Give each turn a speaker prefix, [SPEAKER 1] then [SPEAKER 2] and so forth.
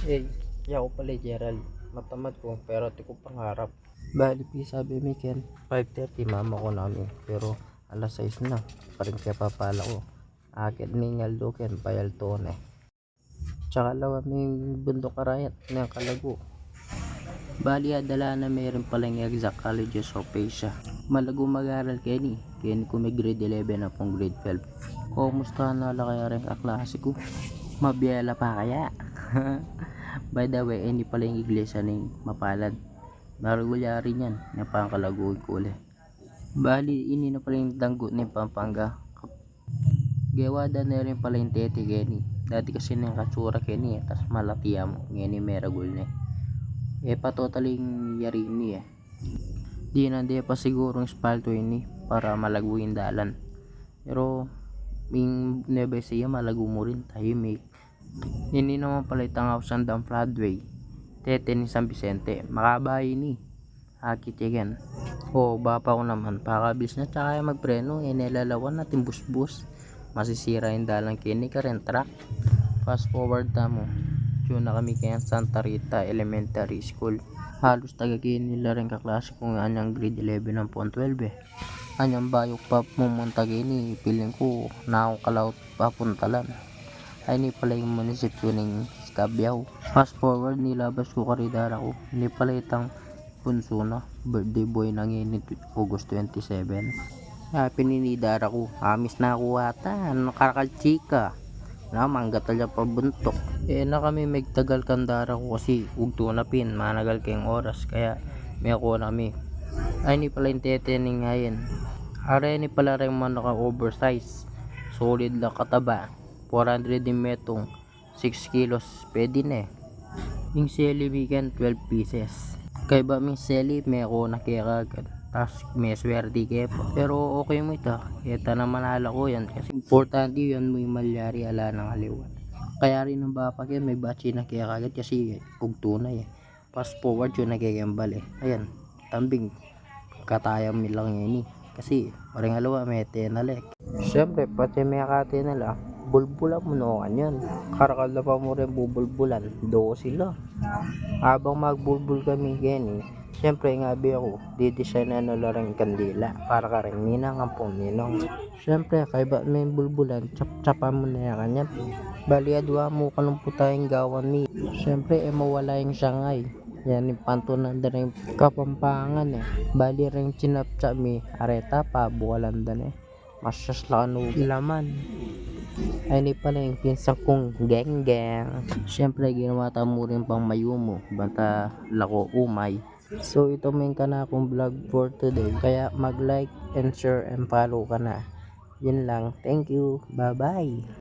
[SPEAKER 1] Eh, ako pala Gerald. Matamad ko pero di ko pangarap. Bali, sabi mi Ken, 5:30 mama ko namin. Pero alas 6 na, pa rin kaya papala ko. Akit ningal do Ken, bayal to na. Tsaka lawa may bundok karayat ng kalago. Bali, adala na mayroon palang exact colleges of Asia. Malago mag-aral Kenny. Kenny ko may grade 11 na pong grade 12. Kumusta na la kaya rin kaklase ko? Mabiyala pa kaya? By the way, hindi pala yung iglesia ng mapalad. Marugulyari yan, yung pangkalagoy ko ulit. Bali, ini na pala yung danggo ni Pampanga. Gewada na rin pala yung tete Kenny. Dati kasi nang katsura Kenny, tas malatiya mo. Ngayon yung meragul na patotaling yari ini Di na di pa siguro yung spalto ini para malago yung dalan. Pero, yung Nueva Ecija malago mo rin, tahimik. Hindi naman pala itangaw sandang floodway. Tete ni San Vicente, makabahay ni. Hakit yan. O, bapa ko naman, pakabilis na tsaka magpreno, nilalawan natin bus-bus. Masisira yung dalang kini ka rin truck. Fast forward na mo. Diyon na kami kaya Santa Rita Elementary School. Halos tagagin nila rin kaklase kung anyang grade 11 ng pon 12 Anyang bayok pa pumunta gini, piling ko na akong kalaut papuntalan. Ay ni pala yung munisipyo ng Cabiao. Fast forward nilabas ko karidara ko. Hindi pala itang punso na. Birthday boy ng init August 27. Pininidara ko. Amis na ako ata. Nakakalchika. Na mangga talya pabuntok. Na kami magtagal kandara ko kasi ugto na pin. Managal kayong oras. Kaya may ako nami. Ay ni pala yung tetening ngayon. Are ni pala rin man naka oversize. Solid lang kataba. 400 din metong 6 kilos pwede na yung seli weekend 12 pieces kaya ba may seli may ako nakikagad tas may swerte kaya pa pero okay mo ito kita na manala ko yan kasi importante yun mo yung malyari ala ng haliwan kaya rin ng bapak yan may batchi na kagad kasi ugtunay fast forward yun nagkikambal ayan tambing katayang milang yun kasi paring halawa may tenalek syempre pati may akate nila bulbulan mo noon yan karakal na pa mo rin bubulbulan do sila habang magbulbul kami gani syempre nga bi ako didesign na lang kandila para ka rin ninang ang puminong syempre kay ba may bulbulan chapa mo na yan kanya bali adwa mo kalumputayang gawan mi syempre mawala yung siyangay yan yung pantunan na rin kapampangan bali rin chinapcha mi areta pa buwalan dan masyas lang ilaman ay ni pala yung pinsan kong geng geng syempre ginawa mo rin pang mayumo banta lako umay so ito may ka na akong vlog for today kaya mag like and share and follow ka na yun lang thank you bye bye